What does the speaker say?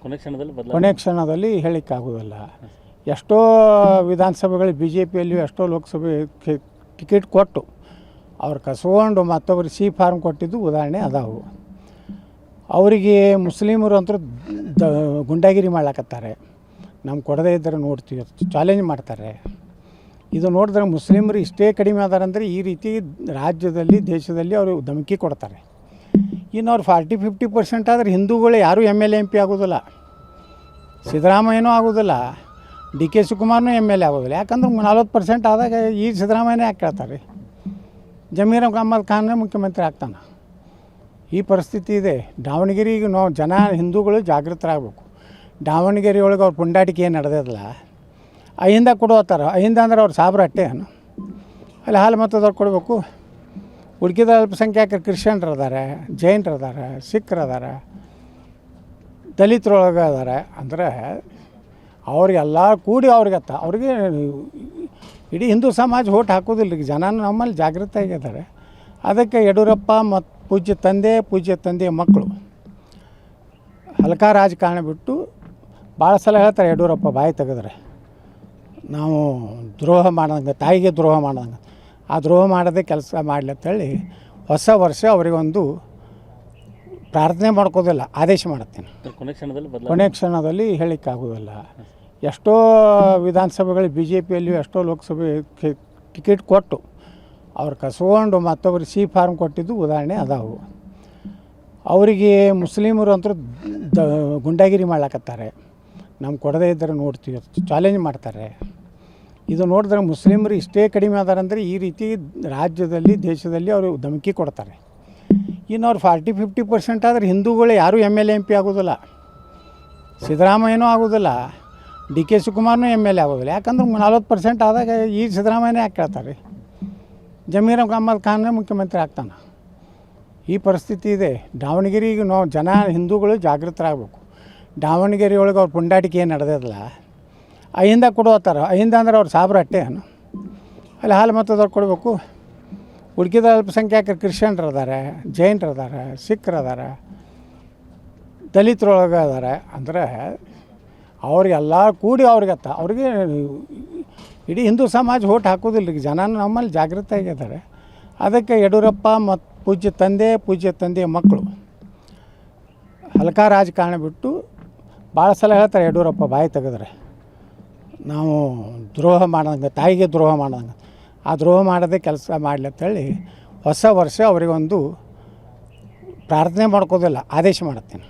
ಕೊನೆ ಕ್ಷಣದಲ್ಲಿ ಹೇಳಿಕ್ಕಾಗೋದಿಲ್ಲ. ಎಷ್ಟೋ ವಿಧಾನಸಭೆಗಳು ಬಿ ಜೆ ಪಿಯಲ್ಲಿ ಎಷ್ಟೋ ಲೋಕಸಭೆ ಟಿಕೆಟ್ ಕೊಟ್ಟು ಅವ್ರು ಕಸ್ಕೊಂಡು ಮತ್ತೊಬ್ಬರು ಸಿ ಫಾರ್ಮ್ ಕೊಟ್ಟಿದ್ದು ಉದಾಹರಣೆ ಅದಾವು. ಅವರಿಗೆ ಮುಸ್ಲಿಮರು ಅಂತೂ ಗುಂಡಾಗಿರಿ ಮಾಡ್ಲಾಕತ್ತಾರೆ. ನಮ್ಮ ಕೊಡದೇ ಇದ್ದರೆ ನೋಡ್ತೀವಿ, ಚಾಲೆಂಜ್ ಮಾಡ್ತಾರೆ. ಇದು ನೋಡಿದ್ರೆ ಮುಸ್ಲಿಮರು ಇಷ್ಟೇ ಕಡಿಮೆ ಅದಾರಂದರೆ ಈ ರೀತಿ ರಾಜ್ಯದಲ್ಲಿ ದೇಶದಲ್ಲಿ ಅವರು ಧಮಕಿ ಕೊಡ್ತಾರೆ. ಇನ್ನು ಅವ್ರು 40-50% ಆದರೆ ಹಿಂದೂಗಳು ಯಾರೂ MLA MP ಆಗೋದಿಲ್ಲ. ಸಿದ್ದರಾಮಯ್ಯನೂ ಆಗೋದಿಲ್ಲ, ಡಿ ಕೆ ಶಿವಕುಮಾರ್ನೂ MLA ಆಗೋದಿಲ್ಲ. ಯಾಕಂದ್ರೆ 40% ಆದಾಗ ಈ ಸಿದ್ದರಾಮಯ್ಯನೇ ಯಾಕೆ ಕೇಳ್ತಾರೆ? ಜಮೀರ್ ಅಹ್ಮದ್ ಖಾನ್ನೇ ಮುಖ್ಯಮಂತ್ರಿ ಆಗ್ತಾನೆ. ಈ ಪರಿಸ್ಥಿತಿ ಇದೆ. ದಾವಣಗೆರೆಗೆ ನಾವು ಜನ ಹಿಂದೂಗಳು ಜಾಗೃತರಾಗಬೇಕು. ದಾವಣಗೆರೆ ಒಳಗೆ ಅವ್ರ ಪುಂಡಾಟಿಕೆ ಏನು ನಡೆದಿಲ್ಲ, ಅಹಿಂದ ಕೊಡೋತ್ತಾರ. ಅಹಿಂದ ಅಂದ್ರೆ ಅವ್ರು ಸಾಬ್ರ ಅಟ್ಟೆ ಅಲ್ಲಿ ಹಾಲು ಮತದವ್ರು ಕೊಡಬೇಕು. ಉಳ್ಕಿದ ಅಲ್ಪಸಂಖ್ಯಾತರು ಕ್ರಿಶ್ಚಿಯನ್ರು ಅದಾರೆ, ಜೈನರು ಅದಾರೆ, ಸಿಖ್ರು ಅದಾರೆ, ದಲಿತರೊಳಗೆ ಅದಾರೆ. ಅಂದರೆ ಅವ್ರಿಗೆಲ್ಲ ಕೂಡಿ ಅವ್ರಿಗೆ ಇಡೀ ಹಿಂದೂ ಸಮಾಜ ಓಟ್ ಹಾಕೋದಿಲ್ಲ. ಈಗ ಜನ ನಮ್ಮಲ್ಲಿ ಜಾಗೃತ ಆಗಿದ್ದಾರೆ. ಅದಕ್ಕೆ ಯಡಿಯೂರಪ್ಪ ಮತ್ತು ಪೂಜ್ಯ ತಂದೆಯ ಮಕ್ಕಳು ಹಲ್ಕ ರಾಜಕಾರಣ ಬಿಟ್ಟು ಭಾಳ ಸಲ ಹೇಳ್ತಾರೆ. ಯಡಿಯೂರಪ್ಪ ಬಾಯಿ ತೆಗೆದ್ರೆ ನಾವು ದ್ರೋಹ ಮಾಡ್ದಂಗೆ, ತಾಯಿಗೆ ದ್ರೋಹ ಮಾಡ್ದಂಗೆ, ಆ ದ್ರೋಹ ಮಾಡೋದೇ ಕೆಲಸ ಮಾಡಲಿ ಅಂತೇಳಿ ಹೊಸ ವರ್ಷ ಅವರಿಗೊಂದು ಪ್ರಾರ್ಥನೆ ಮಾಡ್ಕೋದಿಲ್ಲ, ಆದೇಶ ಮಾಡ್ತೀನಿ. ಕೊನೆ ಕ್ಷಣದಲ್ಲಿ ಹೇಳಿಕ್ಕಾಗೋದಿಲ್ಲ. ಎಷ್ಟೋ ವಿಧಾನಸಭೆಗಳು ಬಿ ಜೆ ಪಿಯಲ್ಲಿ ಎಷ್ಟೋ ಲೋಕಸಭೆ ಟಿಕೆಟ್ ಕೊಟ್ಟು ಅವ್ರು ಕಸ್ಕೊಂಡು ಮತ್ತೊಬ್ಬರು ಸಿ ಫಾರ್ಮ್ ಕೊಟ್ಟಿದ್ದು ಉದಾಹರಣೆ ಅದಾವು. ಅವರಿಗೆ ಮುಸ್ಲಿಮರು ಅಂತೂ ಗುಂಡಾಗಿರಿ ಮಾಡ್ಲಾಕತ್ತಾರೆ. ನಮ್ಮ ಕೊಡದೇ ಇದ್ದರೆ ನೋಡ್ತೀವಿ, ಚಾಲೆಂಜ್ ಮಾಡ್ತಾರೆ. ಇದು ನೋಡಿದ್ರೆ ಮುಸ್ಲಿಮರು ಇಷ್ಟೇ ಕಡಿಮೆ ಅದಾರಂದರೆ ಈ ರೀತಿ ರಾಜ್ಯದಲ್ಲಿ ದೇಶದಲ್ಲಿ ಅವರು ಧಮಕಿ ಕೊಡ್ತಾರೆ. ಇನ್ನು ಅವ್ರು 40-50% ಆದರೆ ಹಿಂದೂಗಳು ಯಾರೂ MLA MP ಆಗೋದಿಲ್ಲ. ಸಿದ್ದರಾಮಯ್ಯನೂ ಆಗೋದಿಲ್ಲ, ಡಿ ಕೆ ಶಿವಕುಮಾರ್ನೂ MLA ಆಗೋದಿಲ್ಲ. ಯಾಕಂದ್ರೆ 40% ಆದಾಗ ಈ ಸಿದ್ದರಾಮಯ್ಯನೇ ಯಾಕೆ ಕೇಳ್ತಾರೆ? ಜಮೀರ್ ಅಹ್ಮದ್ ಖಾನ್ನೇ ಮುಖ್ಯಮಂತ್ರಿ ಆಗ್ತಾನೆ. ಈ ಪರಿಸ್ಥಿತಿ ಇದೆ. ದಾವಣಗೆರೆಗೆ ನಾವು ಜನ ಹಿಂದೂಗಳು ಜಾಗೃತರಾಗಬೇಕು. ದಾವಣಗೆರೆ ಒಳಗೆ ಅವ್ರ ಪುಂಡಾಟಿಕೆ ಏನು ನಡೆದಿಲ್ಲ, ಅಹಿಂದ ಕೊಡೋತ್ತಾರ. ಅಹಿಂದ ಅಂದ್ರೆ ಅವ್ರು ಸಾಬ್ರ ಅಟ್ಟೆ ಅಲ್ಲಿ ಹಾಲು ಮತದವ್ರು ಕೊಡಬೇಕು. ಉಳ್ಕಿದ ಅಲ್ಪಸಂಖ್ಯಾತರು ಕ್ರಿಶ್ಚಿಯನ್ರು ಅದಾರೆ, ಜೈನರು ಅದಾರೆ, ಸಿಖ್ರು ಅದಾರೆ, ದಲಿತರೊಳಗೆ ಅದಾರೆ. ಅಂದರೆ ಅವ್ರಿಗೆಲ್ಲ ಕೂಡಿ ಅವ್ರಿಗೆ ಇಡೀ ಹಿಂದೂ ಸಮಾಜ ಓಟ್ ಹಾಕೋದಿಲ್ಲ. ಈಗ ಜನ ನಮ್ಮಲ್ಲಿ ಜಾಗೃತ ಆಗಿದ್ದಾರೆ. ಅದಕ್ಕೆ ಯಡಿಯೂರಪ್ಪ ಮತ್ತು ಪೂಜ್ಯ ತಂದೆಯ ಮಕ್ಕಳು ಹಲ್ಕ ರಾಜಕಾರಣ ಬಿಟ್ಟು ಭಾಳ ಸಲ ಹೇಳ್ತಾರೆ. ಯಡಿಯೂರಪ್ಪ ಬಾಯಿ ತೆಗೆದ್ರೆ ನಾವು ದ್ರೋಹ ಮಾಡ್ದಂಗೆ, ತಾಯಿಗೆ ದ್ರೋಹ ಮಾಡ್ದಂಗೆ, ಆ ದ್ರೋಹ ಮಾಡೋದೇ ಕೆಲಸ ಮಾಡಲಿ ಅಂತೇಳಿ ಹೊಸ ವರ್ಷ ಅವರಿಗೊಂದು ಪ್ರಾರ್ಥನೆ ಮಾಡ್ಕೋದಿಲ್ಲ, ಆದೇಶ ಮಾಡ್ತೀನಿ.